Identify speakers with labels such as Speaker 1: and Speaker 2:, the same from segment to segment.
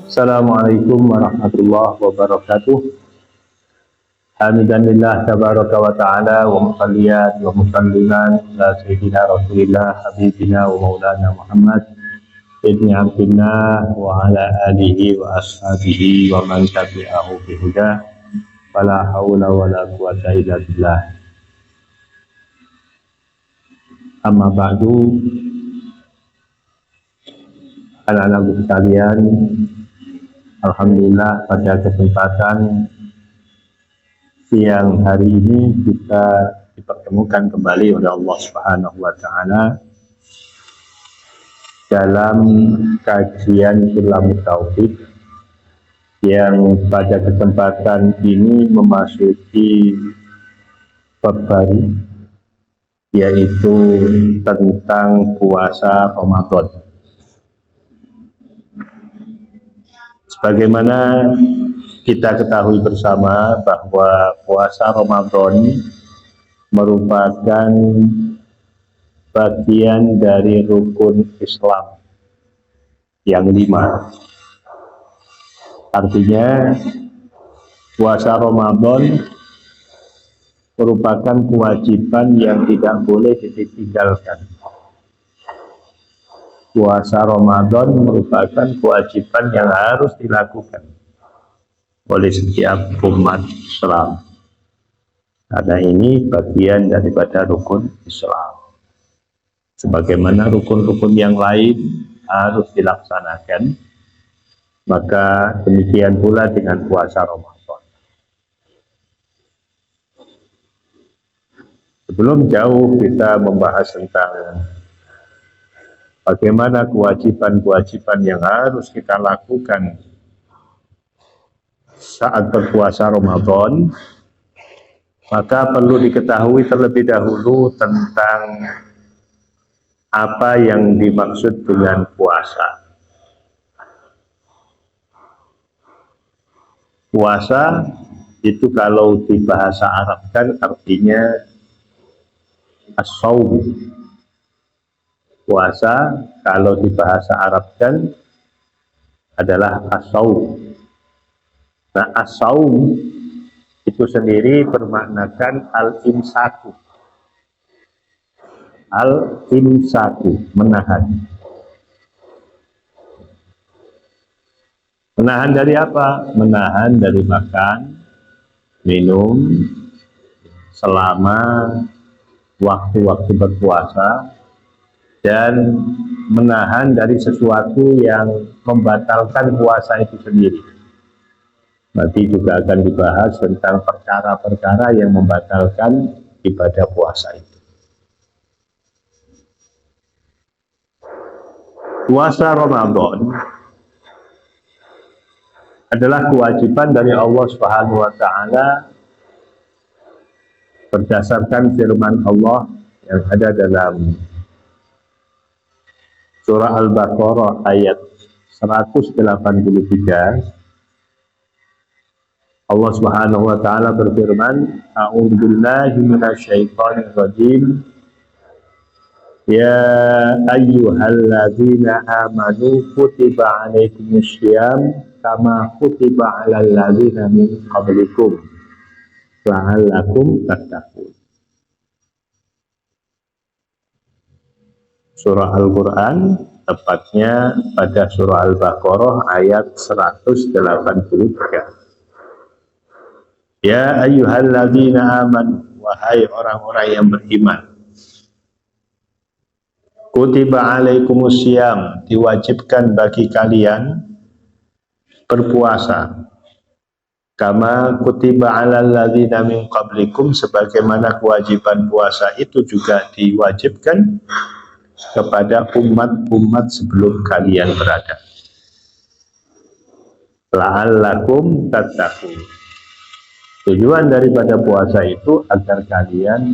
Speaker 1: Assalamualaikum warahmatullahi wabarakatuh. Hamdanillah tabaraka wa ta'ala wa musalliyan wa musalliman ala sayyidina Rasulillah habibina wa maulana Muhammad ibni Abdillah wa ala alihi wa ashabihi wa man tabi'ahu bihuda wala hawla wala quwata illa billah. Amma ba'du, anak-anakku sekalian, alhamdulillah pada kesempatan siang hari ini kita dipertemukan kembali oleh Allah Subhanahu wa Ta'ala dalam kajian Sulamut Taufik yang pada kesempatan ini memasuki bab baru, yaitu tentang puasa Ramadan. Sebagaimana kita ketahui bersama bahwa puasa Ramadan merupakan bagian dari rukun Islam yang 5. Artinya puasa Ramadan merupakan kewajiban yang tidak boleh ditinggalkan. Puasa Ramadan merupakan kewajiban yang harus dilakukan oleh setiap umat Islam, karena ini bagian daripada rukun Islam. Sebagaimana rukun-rukun yang lain harus dilaksanakan, maka demikian pula dengan puasa Ramadan. Sebelum jauh kita membahas tentang bagaimana kewajiban-kewajiban yang harus kita lakukan saat berpuasa Ramadan, maka perlu diketahui terlebih dahulu tentang apa yang dimaksud dengan puasa. Puasa itu kalau di bahasa Arab kan artinya as-shaum. Puasa kalau di bahasa Arab kan adalah as-shaum. Nah, as-shaum itu sendiri bermaknakan al-imsaku. Al-imsaku, menahan. Menahan dari apa? Menahan dari makan, minum, selama waktu-waktu berpuasa, dan menahan dari sesuatu yang membatalkan puasa itu sendiri. Nanti juga akan dibahas tentang perkara-perkara yang membatalkan ibadah puasa itu. Puasa Ramadan adalah kewajiban dari Allah Subhanahu wa Ta'ala berdasarkan firman Allah yang ada dalam surah Al-Baqarah ayat 183. Allah Subhanahu wa Ta'ala berfirman, A'udzubillahi minasyaitonir rajim. Ya ayyuhalladzina amanu kutiba 'alaikumussyiyam kama kutiba 'alal ladzina min qablikum la'allakum tattaqun. Surah Al-Quran, tepatnya pada surah Al-Baqarah ayat 183. Ya ayyuhalladzina amanu, wahai orang-orang yang beriman, kutiba alaikumussyiyam, diwajibkan bagi kalian berpuasa, kama kutiba alal ladzina min qablikum, sebagaimana kewajiban puasa itu juga diwajibkan kepada umat-umat sebelum kalian berada. La'allakum tattaqun. Tujuan daripada puasa itu agar kalian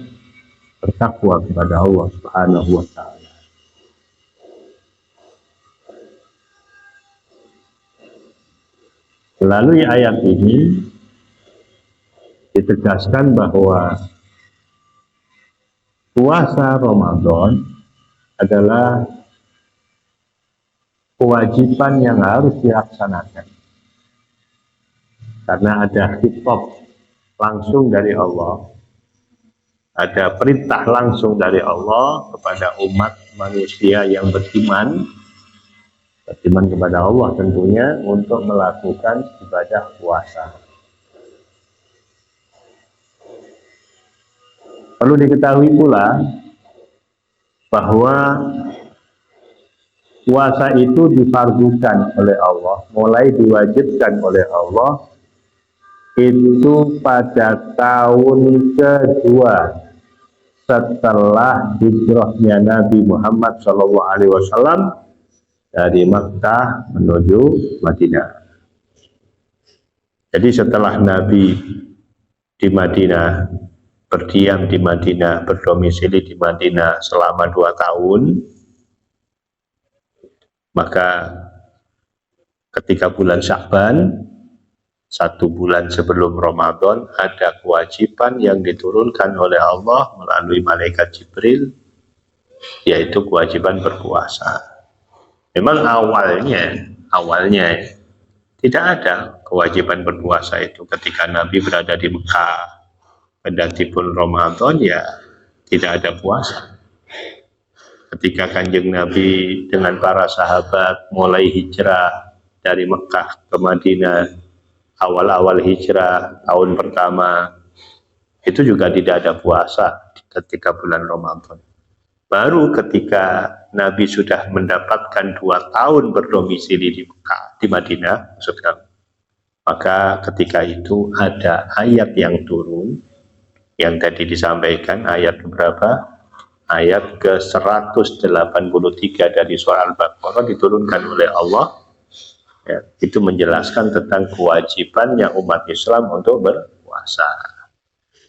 Speaker 1: bertakwa kepada Allah Subhanahu wa Ta'ala. Melalui ayat ini ditegaskan bahwa puasa Ramadan adalah kewajiban yang harus dilaksanakan. Karena ada khitab langsung dari Allah, ada perintah langsung dari Allah kepada umat manusia yang beriman kepada Allah tentunya, untuk melakukan ibadah puasa. Perlu diketahui pula bahwa puasa itu difardukan oleh Allah, mulai diwajibkan oleh Allah itu pada tahun kedua setelah hijrahnya Nabi Muhammad SAW dari Makkah menuju Madinah. Jadi setelah Nabi di Madinah, berdiam di Madinah, berdomisili di Madinah selama 2 tahun, maka ketika bulan Sya'ban, 1 bulan sebelum Ramadan, ada kewajiban yang diturunkan oleh Allah melalui malaikat Jibril, yaitu kewajiban berpuasa. Memang awalnya tidak ada kewajiban berpuasa itu ketika Nabi berada di Mekah. Kendati pun Ramadan, ya tidak ada puasa. Ketika Kanjeng Nabi dengan para sahabat mulai hijrah dari Mekah ke Madinah, awal-awal hijrah tahun pertama, itu juga tidak ada puasa ketika bulan Ramadan. Baru ketika Nabi sudah mendapatkan 2 tahun berdomisili di Mekah, di Madinah, maka ketika itu ada ayat yang turun, yang tadi disampaikan, ayat berapa? Ayat ke-183 dari surah Al-Baqarah diturunkan oleh Allah. Ya, itu menjelaskan tentang kewajibannya umat Islam untuk berpuasa.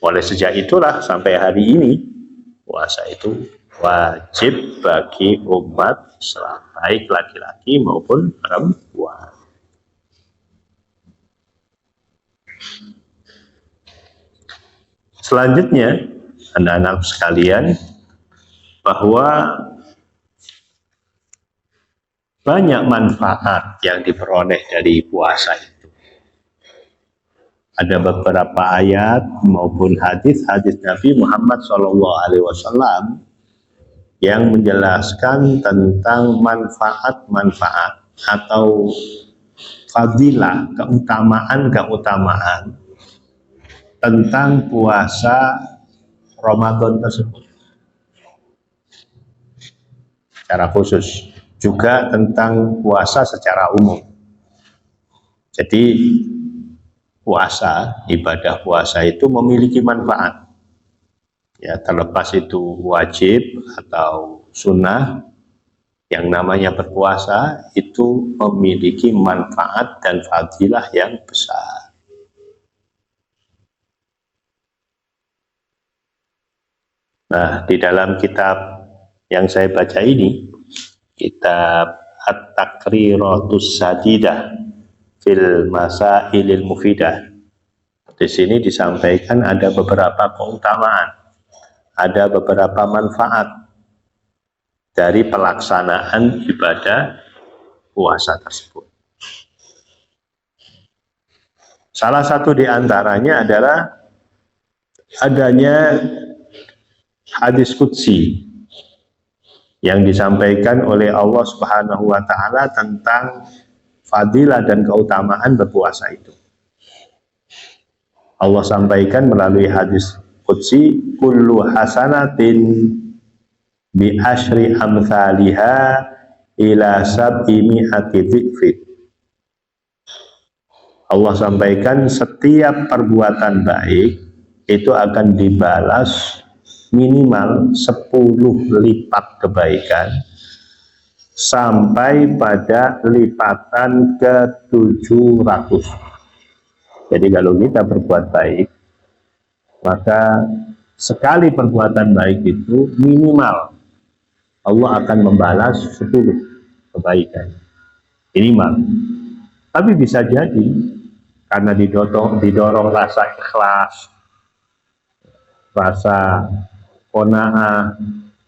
Speaker 1: Oleh sejak itulah sampai hari ini puasa itu wajib bagi umat Islam, baik laki-laki maupun perempuan. Selanjutnya, anak-anak sekalian, bahwa banyak manfaat yang diperoleh dari puasa itu. Ada beberapa ayat maupun hadis-hadis Nabi Muhammad SAW yang menjelaskan tentang manfaat-manfaat atau fadilah, keutamaan tentang puasa Ramadan tersebut. Secara khusus, juga tentang puasa secara umum. Jadi puasa, ibadah puasa itu memiliki manfaat. Ya, terlepas itu wajib atau sunnah, yang namanya berpuasa itu memiliki manfaat dan fadilah yang besar. Nah, di dalam kitab yang saya baca ini, kitab At-Taqriratus Sadidah fil Masailil Mufidah, di sini disampaikan ada beberapa keutamaan, ada beberapa manfaat dari pelaksanaan ibadah puasa tersebut. Salah satu di antaranya adalah adanya hadis qudsi yang disampaikan oleh Allah Subhanahu wa taala tentang fadilah dan keutamaan berpuasa itu. Allah sampaikan melalui hadis qudsi, kullu hasanatin bi asyri amsalihha ila sab'i mi'ati dzikrin. Allah sampaikan setiap perbuatan baik itu akan dibalas minimal 10 lipat kebaikan sampai pada lipatan ke-700. Jadi kalau kita berbuat baik, maka sekali perbuatan baik itu minimal Allah akan membalas 10 kebaikan minimal. Tapi bisa jadi karena didorong rasa ikhlas, rasa qanaah,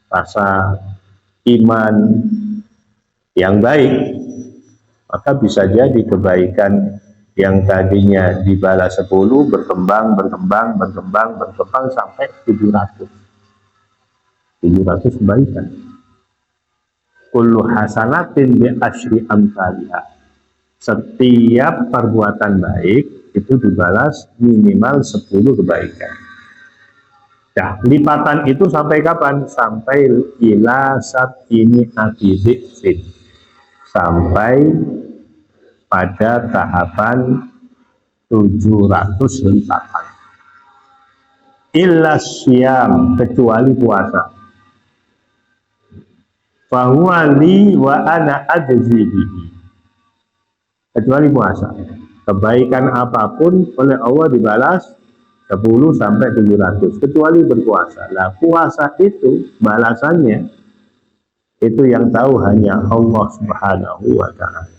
Speaker 1: rasa iman yang baik, maka bisa jadi kebaikan yang tadinya dibalas 10 berkembang sampai 700 kebaikan. Kullu hasanatin bi asyri amsalihah. Setiap perbuatan baik itu dibalas minimal 10 kebaikan. Nah, lipatan itu sampai kapan? Sampai ila ini atidzin, sampai pada tahapan 700 lipatan. Illa syam, kecuali puasa. Fahuwa li wa ana ajzi bihi. Kecuali puasa. Kebaikan apapun oleh Allah dibalas 10 sampai 700, kecuali berpuasa. Nah, puasa itu balasannya itu yang tahu hanya Allah Subhanahu wa ta'ala.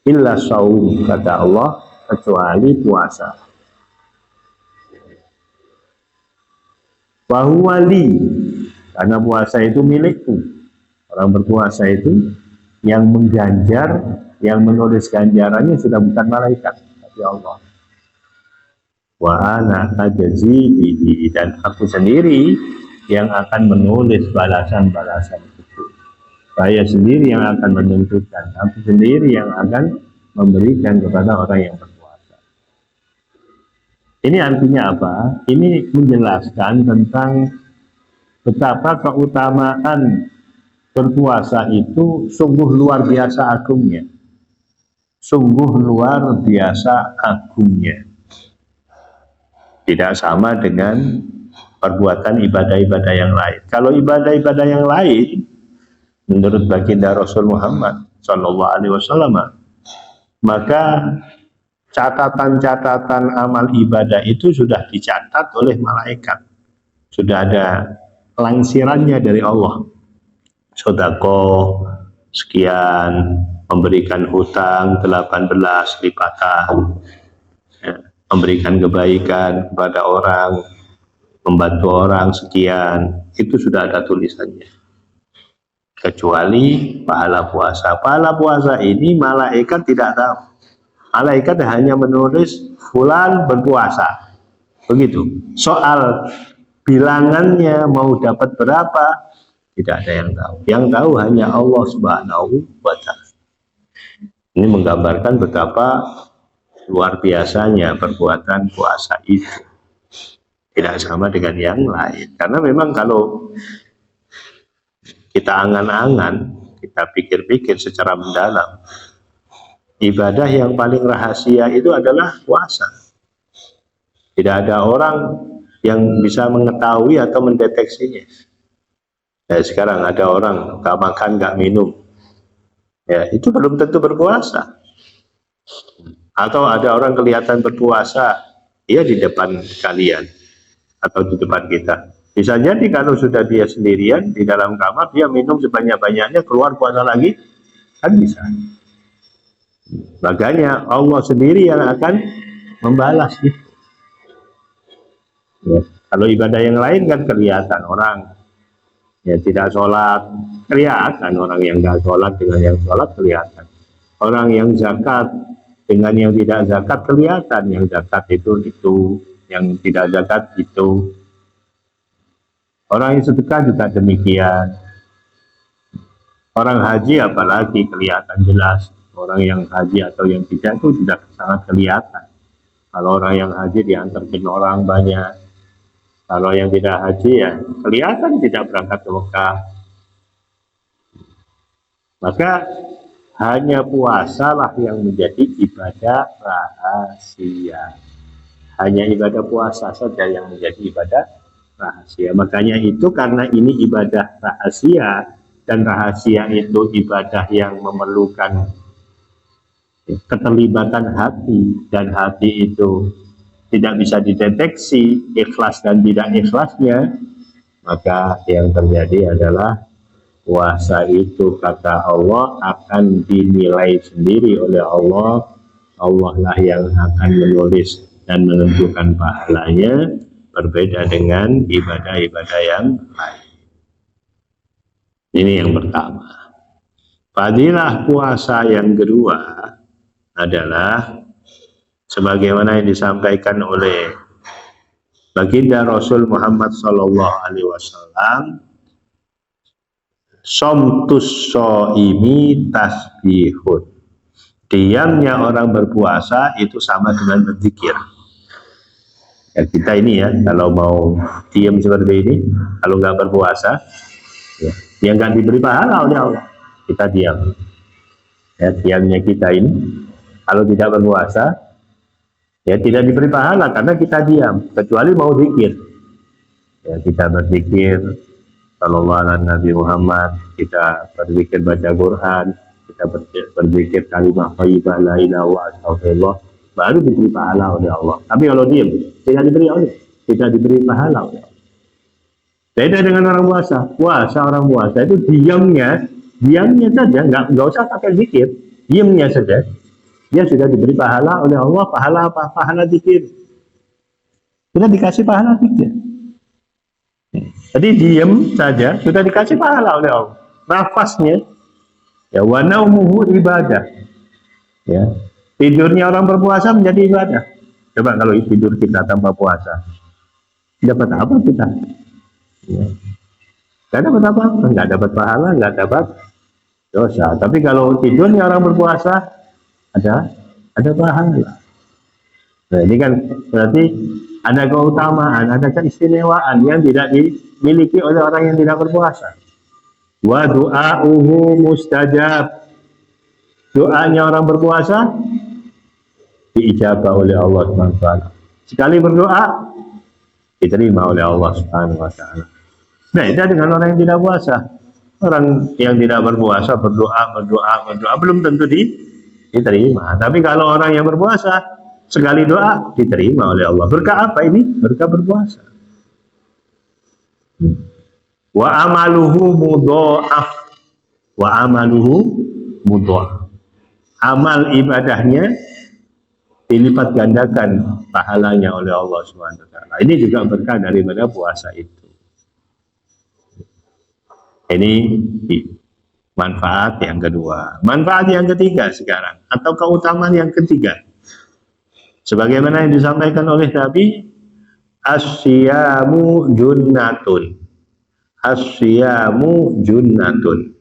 Speaker 1: Illa shaum, kata Allah, kecuali puasa. Fahuwa li, karena puasa itu milikku. Orang berpuasa itu yang mengganjar, yang menulis ganjarannya sudah bukan malaikat, tapi Allah. Wa ana ajzi bihi, dan aku sendiri yang akan menulis balasan-balasan itu. Saya sendiri yang akan menentukan, aku sendiri yang akan memberikan kepada orang yang berpuasa. Ini artinya apa? Ini menjelaskan tentang betapa keutamaan berpuasa itu sungguh luar biasa agungnya. Sungguh luar biasa agungnya. Tidak sama dengan perbuatan ibadah-ibadah yang lain. Kalau ibadah-ibadah yang lain, menurut baginda Rasul Muhammad SAW, maka catatan-catatan amal ibadah itu sudah dicatat oleh malaikat. Sudah ada langsirannya dari Allah. Sedekah sekian, memberikan hutang 18 lipatan, ya, memberikan kebaikan kepada orang, membantu orang sekian, itu sudah ada tulisannya. Kecuali pahala puasa. Pahala puasa ini malaikat tidak tahu. Malaikat hanya menulis fulan berpuasa. Begitu. Soal bilangannya mau dapat berapa, tidak ada yang tahu. Yang tahu hanya Allah Subhanahu wa ta'ala. Ini menggambarkan betapa luar biasanya perbuatan puasa itu. Tidak sama dengan yang lain. Karena memang kalau kita angan-angan, kita pikir-pikir secara mendalam, ibadah yang paling rahasia itu adalah puasa. Tidak ada orang yang bisa mengetahui atau mendeteksinya. Ya, sekarang ada orang gak makan, gak minum, ya itu belum tentu berpuasa. Atau ada orang kelihatan berpuasa, dia di depan kalian atau di depan kita. Bisa jadi kalau sudah dia sendirian di dalam kamar, dia minum sebanyak-banyaknya, keluar puasa lagi, kan bisa. Makanya Allah sendiri yang akan membalas itu. Ya, kalau ibadah yang lain kan kelihatan orang ya tidak sholat, kelihatan. Orang yang nggak sholat dengan yang sholat kelihatan. Orang yang zakat dengan yang tidak zakat kelihatan. Yang zakat itu, yang tidak zakat itu. Orang yang sedekah juga demikian. Orang haji apalagi kelihatan jelas. Orang yang haji atau yang tidak itu sudah sangat kelihatan. Kalau orang yang haji diantarkan orang banyak. Kalau yang tidak haji ya kelihatan tidak berangkat ke Mekah. Maka hanya puasalah yang menjadi ibadah rahasia. Hanya ibadah puasa saja yang menjadi ibadah rahasia. Makanya itu karena ini ibadah rahasia, dan rahasia itu ibadah yang memerlukan keterlibatan hati, dan hati itu tidak bisa dideteksi ikhlas dan tidak ikhlasnya, maka yang terjadi adalah puasa itu, kata Allah, akan dinilai sendiri oleh Allah. Allah lah yang akan menulis dan menentukan pahalanya, berbeda dengan ibadah-ibadah yang lain. Ini yang pertama. Fadilah puasa yang kedua adalah sebagaimana yang disampaikan oleh baginda Rasul Muhammad Sallallahu Alaihi Wasallam, somtus soimi tasbihun. Diamnya orang berpuasa itu sama dengan berzikir. Ya, kita ini ya, kalau mau diam seperti ini, kalau nggak berpuasa, ya nggak diberi pahala oleh Allah. Kita diam. Ya, diamnya kita ini, kalau tidak berpuasa, ya tidak diberi pahala karena kita diam. Kecuali mau zikir. Ya, kita berzikir, sallallahu alaihi Nabi Muhammad, kita berzikir baca Quran, kita berzikir kalimat thayyibah la ilaha wa astagfirullah, baru diberi pahala oleh Allah. Tapi kalau diam, tidak diberi pahala oleh Allah. Beda dengan orang puasa. Orang puasa itu diamnya saja, nggak usah pakai zikir, diamnya saja, dia sudah diberi pahala oleh Allah. Pahala apa? Pahala zikir. Sudah dikasih pahala zikir. Jadi diam saja sudah dikasih pahala oleh Allah. Nafasnya, ya, wa naumuhu ibadah. Ya, tidurnya orang berpuasa menjadi ibadah. Coba kalau tidur kita tanpa puasa, dapat apa kita? Ya. Gak dapat apa? Nggak dapat pahala, nggak dapat dosa. Tapi kalau tidurnya orang berpuasa, ada pahala. Nah, ini kan berarti ada keutamaan, ada keistimewaan yang tidak dimiliki oleh orang yang tidak berpuasa. Wa du'a'uhu mustajab. Doanya orang berpuasa diijabah oleh Allah Subhanahu wa taala. Sekali berdoa diterima oleh Allah Subhanahu wa taala. Beda dengan orang yang tidak puasa. Orang yang tidak berpuasa berdoa belum tentu diterima. Tapi kalau orang yang berpuasa sekali doa diterima oleh Allah. Berkah apa ini? Berkah berpuasa. Wa amaluhu mudha'af. Wa amaluhu mudha'af. Amal ibadahnya dilipat gandakan pahalanya oleh Allah Subhanahu wa taala. Ini juga berkah daripada puasa itu. Ini manfaat yang kedua. Manfaat yang ketiga sekarang, atau keutamaan yang ketiga, sebagaimana yang disampaikan oleh Nabi, as-siyamu junnatun. As-siyamu junnatun.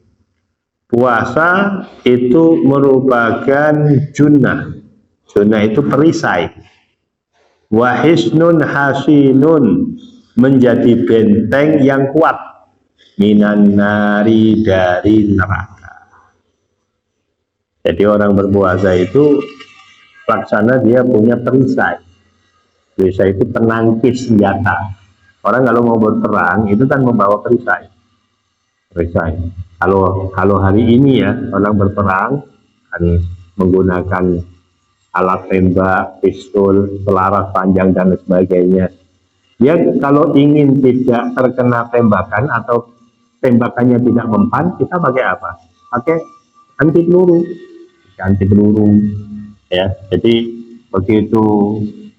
Speaker 1: Puasa itu merupakan junnah. Junnah itu perisai. Wa hisnun hasinun, menjadi benteng yang kuat, minan nari, dari neraka. Jadi orang berpuasa itu laksana dia punya perisai. Perisai itu penangkis senjata. Orang kalau mau berperang itu kan membawa perisai. Kalau hari ini ya orang berperang kan menggunakan alat tembak, pistol, selaras panjang dan sebagainya. Dia kalau ingin tidak terkena tembakan atau tembakannya tidak mempan, kita pakai apa? Pakai anti peluru, ya. Jadi begitu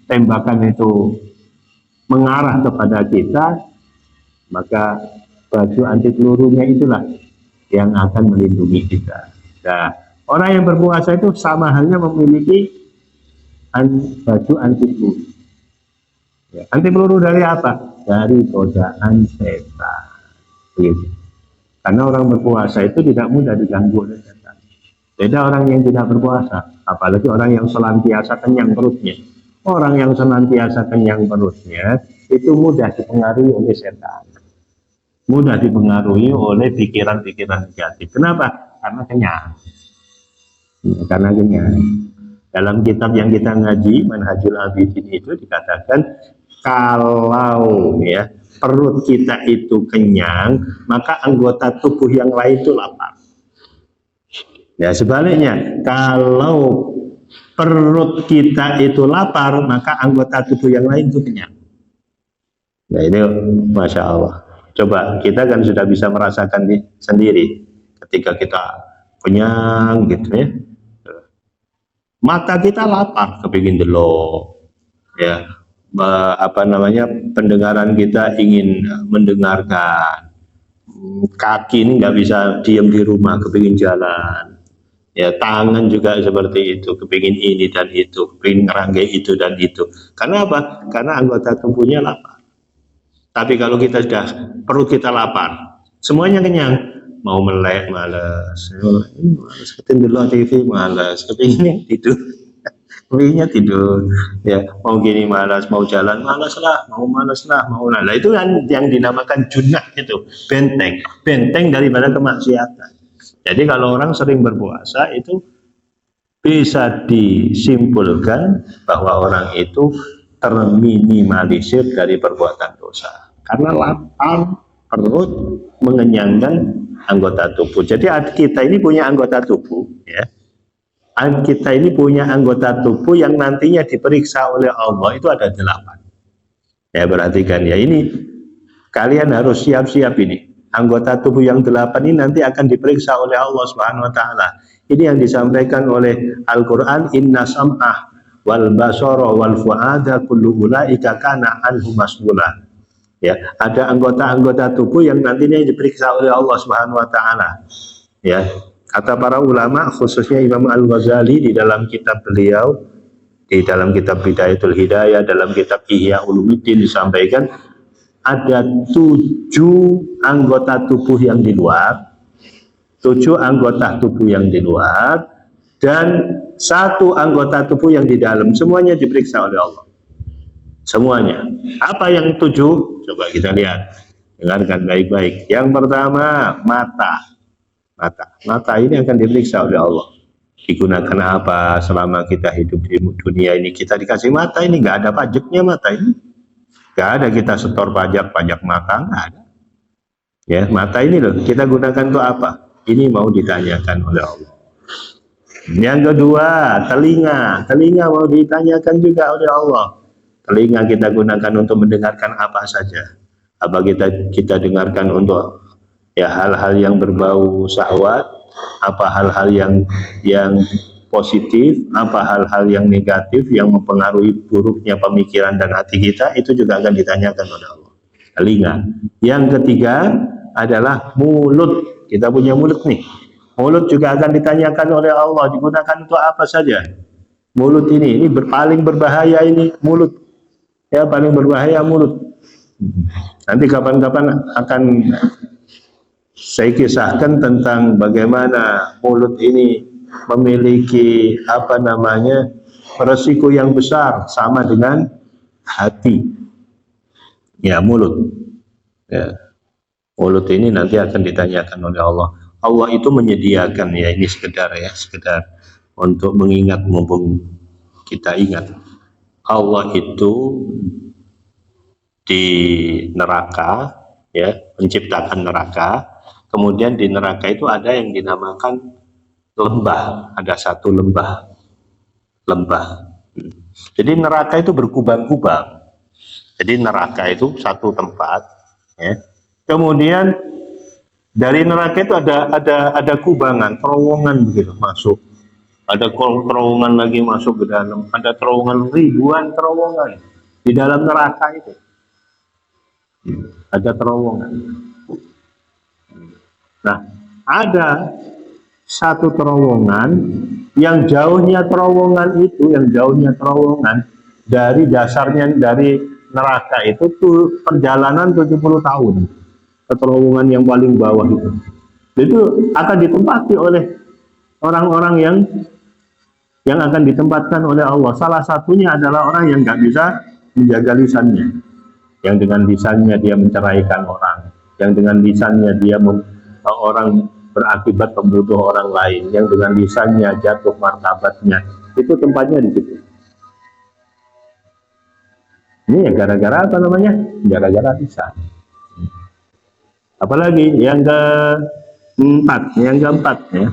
Speaker 1: tembakan itu mengarah kepada kita, maka baju anti pelurunya itulah yang akan melindungi kita. Nah, orang yang berpuasa itu sama halnya memiliki baju anti peluru. Ya, anti peluru dari apa? Dari godaan setan. Begitu. Karena orang berpuasa itu tidak mudah diganggu oleh setan. Beda orang yang tidak berpuasa, apalagi orang yang senantiasa kenyang perutnya. Orang yang senantiasa kenyang perutnya itu mudah dipengaruhi oleh setan. Mudah dipengaruhi oleh pikiran-pikiran negatif. Kenapa? Karena kenyang. Karena kenyang. Dalam kitab yang kita ngaji, Manhajul Abidin, itu dikatakan kalau ya perut kita itu kenyang, maka anggota tubuh yang lain itu lapar. Ya sebaliknya, kalau perut kita itu lapar, maka anggota tubuh yang lain itu kenyang. Nah ini Masya Allah. Coba kita kan sudah bisa merasakan sendiri ketika kita kenyang gitu ya. Mata kita lapar, kepingin delok, ya, pendengaran kita ingin mendengarkan, Kaki ini nggak bisa diam di rumah, kepingin jalan. Ya, tangan juga seperti itu, kepingin ini dan itu, kepingin ngerangkai itu dan itu. Karena apa? Karena anggota tubuhnya lapar. Tapi kalau kita sudah perut kita lapar, semuanya kenyang, mau melek malas, malas ketinggalan TV malas, kepinginnya tidur, kepinginnya tidur, ya mau gini malas, mau jalan malas lah, mau lah. Itu kan yang dinamakan junah itu, benteng daripada kemaksiatan. Jadi kalau orang sering berpuasa itu bisa disimpulkan bahwa orang itu terminimalisir dari perbuatan dosa karena lapar perut mengenyangkan anggota tubuh. Jadi kita ini punya anggota tubuh, ya. Kita ini punya anggota tubuh yang nantinya diperiksa oleh Allah itu ada 8. Ya, perhatikan ya, ini kalian harus siap-siap ini. Anggota tubuh yang 8 ini nanti akan diperiksa oleh Allah Subhanahu wa taala. Ini yang disampaikan oleh Al-Qur'an, inna sam'ah wal basara wal fuada kullu ulaika kana anhu mas'ula. Ya, ada anggota-anggota tubuh yang nantinya diperiksa oleh Allah Subhanahu wa taala. Ya, kata para ulama khususnya Imam Al-Ghazali di dalam kitab beliau, di dalam kitab Bidayatul Hidayah, dalam kitab Ihya Ulumuddin disampaikan ada 7 anggota tubuh yang di luar, 7 anggota tubuh yang di luar, dan 1 anggota tubuh yang di dalam, semuanya diperiksa oleh Allah. Semuanya. Apa yang 7? Coba kita lihat. Dengarkan baik-baik. Yang pertama, mata. Mata ini akan diperiksa oleh Allah. Digunakan apa selama kita hidup di dunia ini? Kita dikasih mata ini, nggak ada pajaknya mata ini. Nggak ada kita setor pajak mata, nggak ada. Ya, mata ini loh, kita gunakan untuk apa? Ini mau ditanyakan oleh Allah. Yang kedua, telinga mau ditanyakan juga oleh Allah. Telinga kita gunakan untuk mendengarkan apa saja. Apa kita dengarkan untuk ya hal-hal yang berbau syahwat, apa hal-hal yang positif, apa hal-hal yang negatif yang mempengaruhi buruknya pemikiran dan hati kita, itu juga akan ditanyakan oleh Allah. Telinga. Yang ketiga adalah mulut. Kita punya mulut nih. Mulut juga akan ditanyakan oleh Allah, digunakan untuk apa saja. Mulut ini paling berbahaya ini mulut. Ya, paling berbahaya mulut. Nanti kapan-kapan akan saya kisahkan tentang bagaimana mulut ini memiliki resiko yang besar sama dengan hati. Ya, mulut. Ya. Mulut ini nanti akan ditanyakan oleh Allah. Allah itu menyediakan, ya ini sekedar untuk mengingat, mumpung kita ingat. Allah itu di neraka, ya, menciptakan neraka. Kemudian di neraka itu ada yang dinamakan lembah, ada satu lembah. Jadi neraka itu berkubang-kubang. Jadi neraka itu satu tempat, ya. Kemudian dari neraka itu ada kubangan, terowongan begitu masuk. Ada terowongan lagi masuk ke dalam, ada terowongan, ribuan terowongan di dalam neraka itu. Ada terowongan. Nah, ada satu terowongan yang jauhnya terowongan dari dasarnya, dari neraka itu tuh perjalanan 70 tahun ke terowongan yang paling bawah itu akan ditempati oleh orang-orang yang akan ditempatkan oleh Allah. Salah satunya adalah orang yang nggak bisa menjaga lisannya, yang dengan lisannya dia menceraikan orang, yang dengan lisannya dia orang berakibat membunuh orang lain, yang dengan lisannya jatuh martabatnya. Itu tempatnya di situ. Ini ya gara-gara apa namanya? Gara-gara lisan. Apalagi yang keempat ya.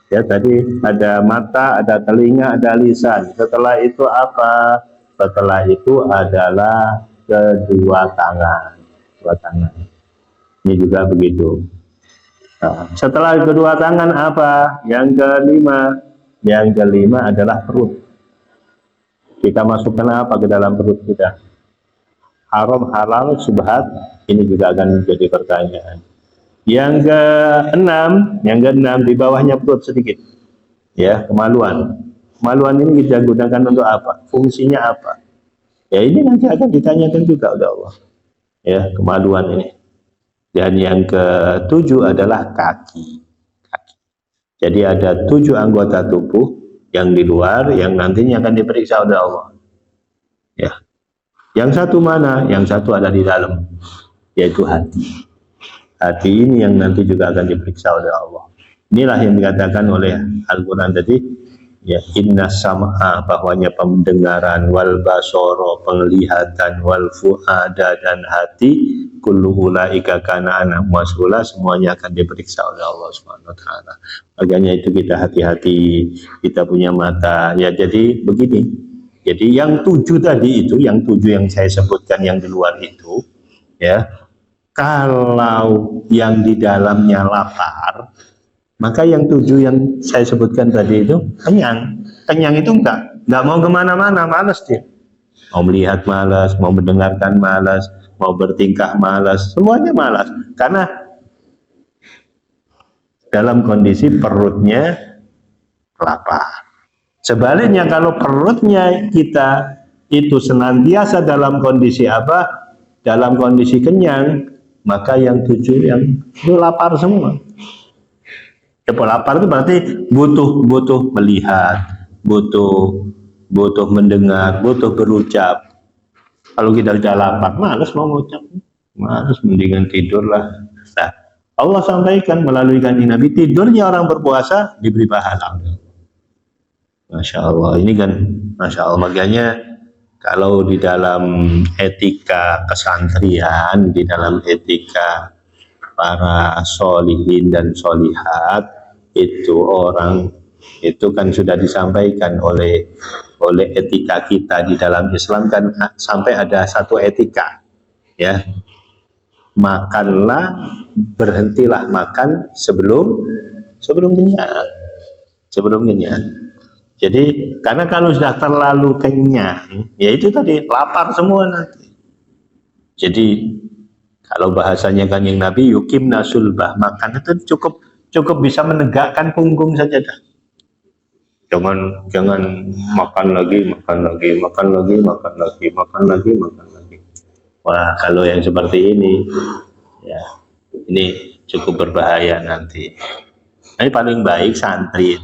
Speaker 1: Ya, tadi ada mata, ada telinga, ada lisan. Setelah itu apa? Setelah itu adalah kedua tangan. Ini juga begitu. Nah, setelah kedua tangan apa? Yang kelima adalah perut. Kita masukkan apa ke dalam perut kita? Haram, halal, subhat, ini juga akan menjadi pertanyaan. Yang keenam di bawahnya perut sedikit. Ya, kemaluan. Kemaluan ini kita gunakan untuk apa? Fungsinya apa? Ya ini nanti akan ditanyakan juga oleh Allah. Ya, kemaluan ini. Dan yang ketujuh adalah kaki. Jadi ada 7 anggota tubuh yang di luar yang nantinya akan diperiksa oleh Allah. Ya. Yang satu mana? Yang satu ada di dalam, yaitu hati. Hati ini yang nanti juga akan diperiksa oleh Allah. Inilah yang dikatakan oleh Al-Quran tadi, ya, inna sam'a, bahwanya pendengaran, wal basoro, penglihatan, wal fu'ada, dan hati, kullu ulaika kana anhu mas'ula, semuanya akan diperiksa oleh Allah Subhanahu wa taala. Makanya itu kita hati-hati, kita punya mata. Ya, jadi begini. Jadi yang 7 tadi itu, yang 7 yang saya sebutkan yang di luar itu, ya, kalau yang di dalamnya lapar, maka yang 7 yang saya sebutkan tadi itu kenyang. Kenyang itu enggak mau kemana-mana, malas dia. Mau melihat malas, mau mendengarkan malas, mau bertingkah malas, semuanya malas. Karena dalam kondisi perutnya lapar. Sebaliknya kalau perutnya kita itu senantiasa dalam kondisi apa? Dalam kondisi kenyang, maka yang 7 yang lapar semua. Ya, lapar itu berarti butuh melihat, butuh mendengar, butuh berucap. Kalau kita sudah lapar, malas mau mengucap, malas, mendingan tidurlah. Nah, Allah sampaikan melalui kanjeng Nabi, tidurnya orang berpuasa diberi pahala. Masya Allah, ini kan Masya Allah. Makanya kalau di dalam etika kesantrian, di dalam etika para solihin dan solihat, itu orang itu kan sudah disampaikan oleh etika kita di dalam Islam, kan sampai ada satu etika, ya, makanlah, berhentilah makan sebelum kenyang. Jadi karena kalau sudah terlalu kenyang, ya itu tadi lapar semua nanti. Jadi kalau bahasanya kanjeng Nabi, yukimna sulbah, makan itu cukup bisa menegakkan punggung saja dah. Jangan makan lagi. Wah, kalau yang seperti ini, ya ini cukup berbahaya nanti. Ini paling baik santri,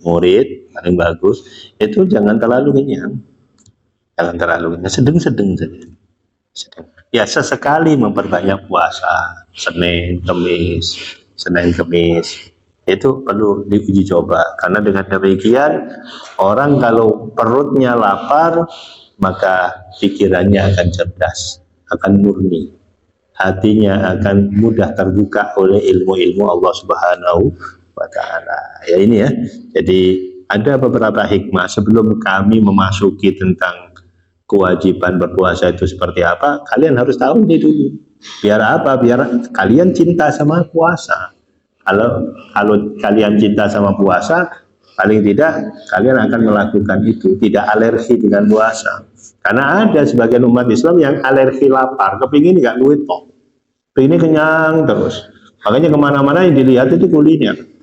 Speaker 1: murid paling bagus itu jangan terlalu kenyang, sedang saja. Ya, sesekali memperbanyak puasa, Senin Kemis itu perlu diuji coba, karena dengan demikian orang kalau perutnya lapar maka pikirannya akan cerdas, akan murni, hatinya akan mudah terbuka oleh ilmu-ilmu Allah Subhanahu wa ta'ala. Ya ini ya, jadi ada beberapa hikmah sebelum kami memasuki tentang kewajiban berpuasa itu seperti apa. Kalian harus tahu ini dulu. Biar apa? Biar kalian cinta sama puasa. Kalau kalian cinta sama puasa, paling tidak kalian akan melakukan itu, tidak alergi dengan puasa. Karena ada sebagian umat Islam yang alergi lapar, kepingin nggak duit kok, kepingin kenyang terus. Makanya kemana-mana yang dilihat itu kuliner.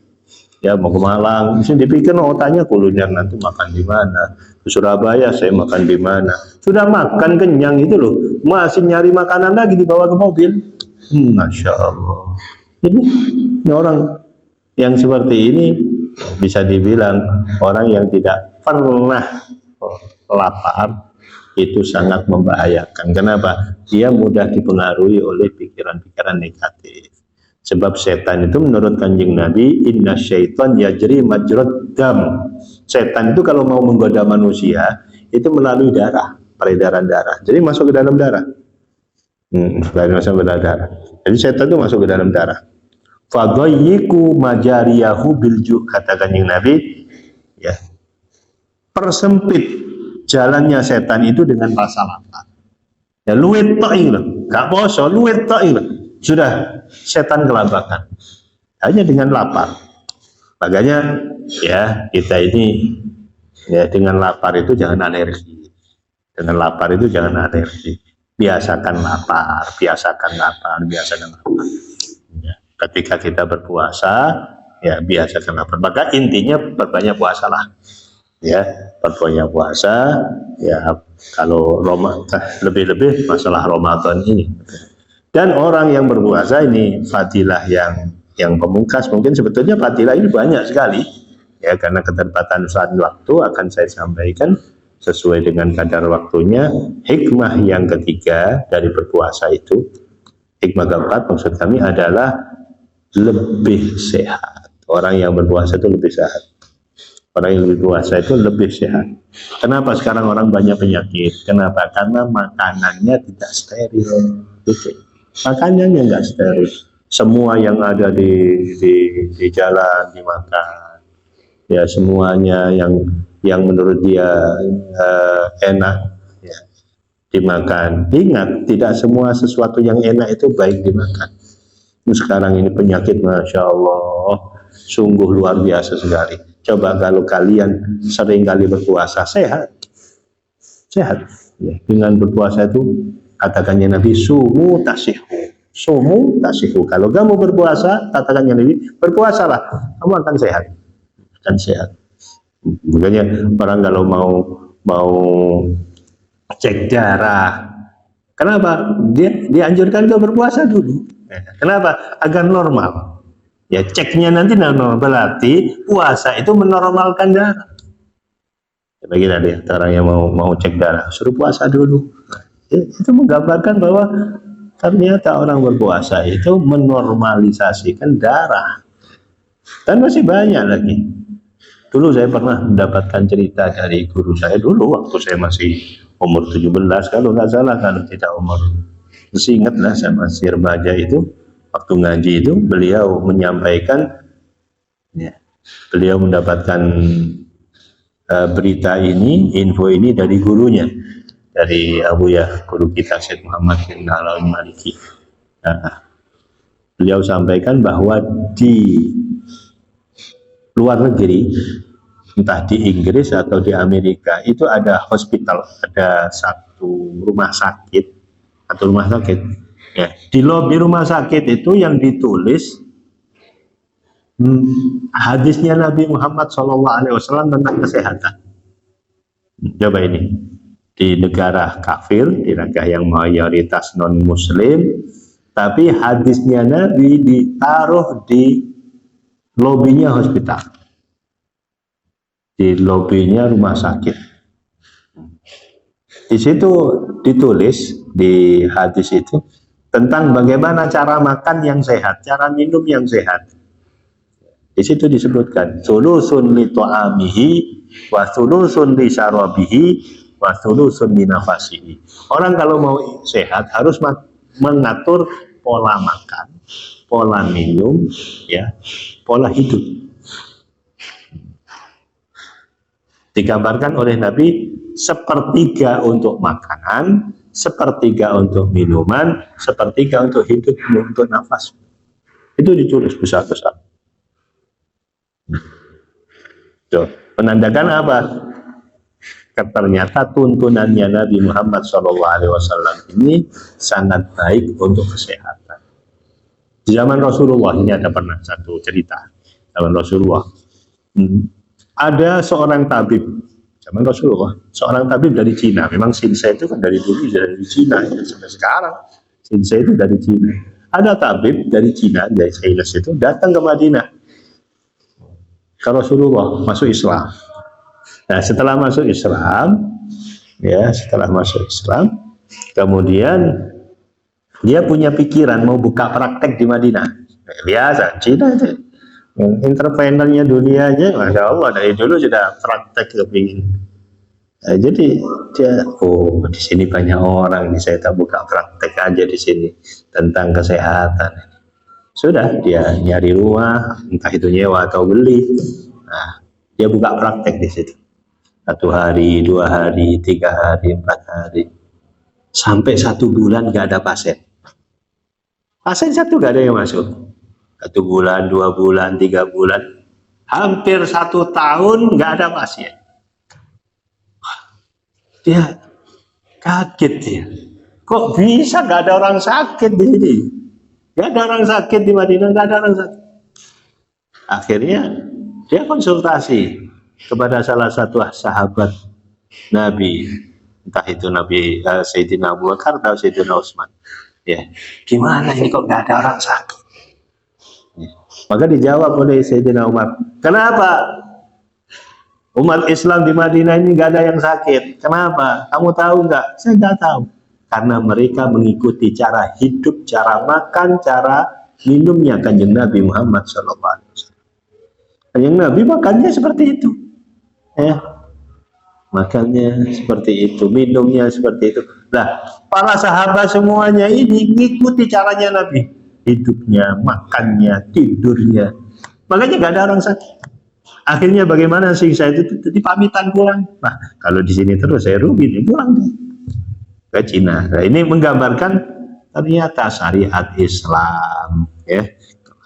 Speaker 1: Ya, mau ke Malang, mesti dipikir otaknya kuliner, nanti makan di mana. Ke Surabaya saya makan di mana. Sudah makan kenyang itu loh, masih nyari makanan lagi dibawa ke mobil. Masya Allah. Ini orang yang seperti ini bisa dibilang orang yang tidak pernah lapar, itu sangat membahayakan. Kenapa? Dia mudah dipengaruhi oleh pikiran-pikiran negatif. Sebab setan itu menurut kanjeng Nabi, inna syaitan yajri majrad dam. Setan itu kalau mau menggoda manusia itu melalui darah, peredaran darah. Jadi masuk ke dalam darah. Masuk ke dalam darah. Jadi setan itu masuk ke dalam darah. Fadayyiku majariyahu bilju, kata kanjeng Nabi, ya, persempit jalannya setan itu dengan rasa lapar. Ya, luwet tok loh, gak poso, luwet tok loh. Sudah setan kelabakan hanya dengan lapar. Makanya ya kita ini ya dengan lapar itu jangan alergi. Dengan lapar itu jangan alergi. Biasakan lapar. Ketika kita berpuasa, ya biasakan lapar. Maka intinya perbanyak puasa lah. Ya, perbanyak puasa. Ya, kalau lebih-lebih masalah Ramadan ini. Dan orang yang berpuasa ini fadilah yang pemungkas. Mungkin sebetulnya fadilah ini banyak sekali. Ya, karena keterbatasan waktu akan saya sampaikan sesuai dengan kadar waktunya. Hikmah yang ketiga dari berpuasa itu, hikmah keempat maksud kami adalah lebih sehat. Orang yang berpuasa itu lebih sehat. Orang yang berpuasa itu lebih sehat. Kenapa sekarang orang banyak penyakit? Kenapa? Karena makanannya tidak steril. Gitu. Makanannya nggak steril. Semua yang ada di jalan dimakan. Ya, semuanya yang menurut dia enak ya, dimakan. Ingat, tidak semua sesuatu yang enak itu baik dimakan. Sekarang ini penyakit, Masya Allah, sungguh luar biasa sekali. Coba kalau kalian sering kali berpuasa, sehat. Sehat. Ya, dengan berpuasa itu, katakannya Nabi, sumu tasihu. Sumu tasihu. Kalau kamu berpuasa, katakannya Nabi, berpuasalah, kamu akan sehat. Akan sehat. Makanya orang kalau mau cek darah, kenapa? Dia dianjurkan ke berpuasa dulu. Kenapa? Agar normal. Ya, ceknya nanti normal, berarti puasa itu menormalkan darah. Bagi tadi orang yang mau cek darah, suruh puasa dulu. Itu menggambarkan bahwa ternyata orang berpuasa itu menormalisasikan darah. Dan masih banyak lagi. Dulu saya pernah mendapatkan cerita dari guru saya dulu waktu saya masih umur 17, kalau nggak salah, kalau tidak umur, masih ingat lah, saya masih remaja itu, waktu ngaji itu beliau menyampaikan, ya, beliau mendapatkan berita ini, info ini dari gurunya, dari Abu ya, guru kita Syekh Muhammad bin Alawi Maliki. Nah, beliau sampaikan bahwa di luar negeri, entah di Inggris atau di Amerika, itu ada hospital, ada satu rumah sakit atau rumah sakit. Ya, di lobi rumah sakit itu yang ditulis hadisnya Nabi Muhammad SAW tentang kesehatan. Coba ini, di negara kafir, di negara yang mayoritas non Muslim, tapi hadisnya Nabi ditaruh di lobinya hospital, di lobinya rumah sakit. Di situ ditulis di hadis itu tentang bagaimana cara makan yang sehat, cara minum yang sehat. Di situ disebutkan sulusun li ta'amihi wa sulusun li syarabihi wa sulusun li nafasihi. Orang kalau mau sehat harus mengatur pola makan, pola minum, ya, pola hidup. Digambarkan oleh Nabi sepertiga untuk makanan, sepertiga untuk minuman, sepertiga untuk hidup, untuk nafas. Itu ditulis besar-besar. Tuh, menandakan apa? Ternyata tuntunannya Nabi Muhammad SAW ini sangat baik untuk kesehatan. Di zaman Rasulullah ini ada pernah satu cerita. Zaman Rasulullah, ada seorang tabib. Zaman Rasulullah, seorang tabib dari Cina. Memang Shinsei itu kan dari dulu dari Cina ya, sampai sekarang. Shinsei itu dari Cina. Ada tabib dari Cina, dari China itu datang ke Madinah. Ke Rasulullah, masuk Islam. Nah, setelah masuk Islam, ya, kemudian dia punya pikiran mau buka praktek di Madinah. Biasa, Cina itu entrepreneurnya dunia aja, Masya Allah, dari dulu sudah praktek kepingin. Nah, jadi dia, di sini banyak orang, saya tak buka praktek aja di sini tentang kesehatan. Sudah, dia nyari rumah, entah itu nyewa atau beli. Nah, dia buka praktek di situ. 1 hari, 2 hari, 3 hari, 4 hari. Sampai 1 bulan gak ada pasien. Pasien satu gak ada yang masuk. 1 bulan, 2 bulan, 3 bulan. Hampir 1 tahun gak ada pasien. Dia kaget dia. Kok bisa gak ada orang sakit di sini? Nggak ada orang sakit di Madinah, nggak ada orang sakit. Akhirnya dia konsultasi kepada salah satu sahabat Nabi, entah itu Nabi Sayyidina Abu Bakar atau Sayyidina Utsman. Ya, gimana ini kok nggak ada orang sakit? Ya. Maka dijawab oleh Sayyidina Umar, kenapa umat Islam di Madinah ini nggak ada yang sakit? Kenapa? Kamu tahu nggak? Saya nggak tahu. Karena mereka mengikuti cara hidup, cara makan, cara minumnya Kanjeng Nabi Muhammad SAW. Kanjeng Nabi makannya seperti itu, ya, makannya seperti itu, minumnya seperti itu. Nah, para sahabat semuanya ini mengikuti caranya Nabi, hidupnya, makannya, tidurnya. Makanya nggak ada orang sakit. Akhirnya bagaimana sih saya itu dipamitan pulang. Nah, kalau di sini terus saya rugi nih, pulang ke Cina. Nah, ini menggambarkan ternyata syariat Islam, ya,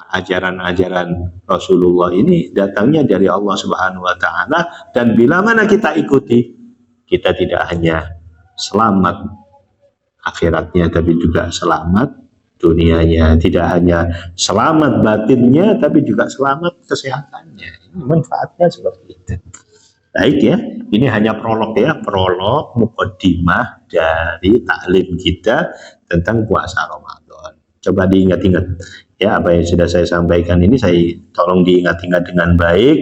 Speaker 1: ajaran-ajaran Rasulullah ini datangnya dari Allah Subhanahu wa taala, dan bila mana kita ikuti, kita tidak hanya selamat akhiratnya tapi juga selamat dunianya, tidak hanya selamat batinnya tapi juga selamat kesehatannya. Manfaatnya seperti itu. Baik ya, ini hanya prolog ya, prolog mukaddimah dari taklim kita tentang puasa Ramadan. Coba diingat-ingat ya, apa yang sudah saya sampaikan ini, saya tolong diingat-ingat dengan baik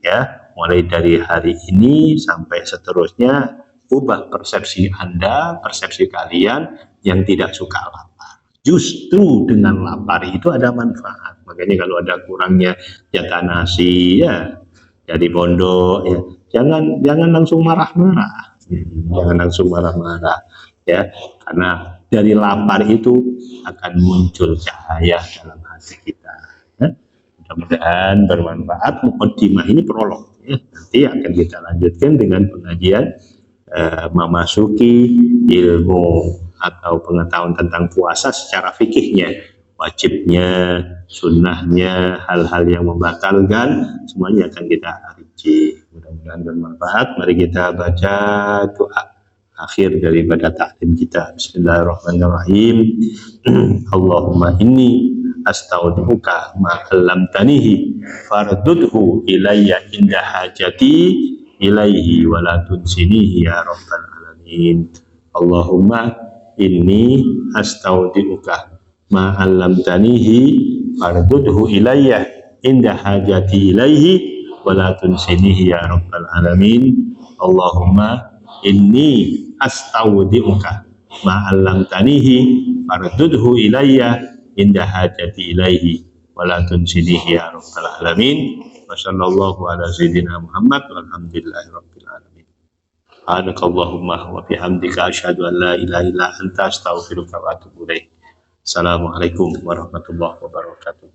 Speaker 1: ya, mulai dari hari ini sampai seterusnya. Ubah persepsi Anda, persepsi kalian yang tidak suka lapar. Justru dengan lapar itu ada manfaat. Makanya kalau ada kurangnya jatah nasi ya, jadi pondok ya, jangan langsung marah-marah, jangan langsung marah-marah ya, karena dari lapar itu akan muncul cahaya dalam hati kita ya. Mudah-mudahan bermanfaat. Mukaddimah ini prolog ya. Nanti akan kita lanjutkan dengan pengajian memasuki ilmu atau pengetahuan tentang puasa secara fikihnya, wajibnya, sunnahnya, hal-hal yang membatalkan, semuanya akan kita rinci. Mudah-mudahan bermanfaat. Mari kita baca doa akhir daripada taklim kita. Bismillahirrahmanirrahim. Allahumma inni astaudiuka ma 'allamtanihi fardudhu ilayya inda hajati ilaihi wa la tunsinihi ya rabbal alamin. Allahumma inni astaudiuka ma 'allamtanihi fardudhu ilayya inda hajati ilaihi wa la tunsinihi ya rabbal alamin. Allahumma inni astaudiuka ma 'allamtanihi fardudhu ilayya inda hajati ilaihi wa la tunsinihi ya rabbal alamin. Wassallallahu ala sayyidina Muhammad walhamdulillahi rabbil alamin. Subhanakallahumma wa bihamdika asyhadu an la ilaha illa anta astaghfiruka wa atubu ilaik. Assalamualaikum warahmatullahi wabarakatuh.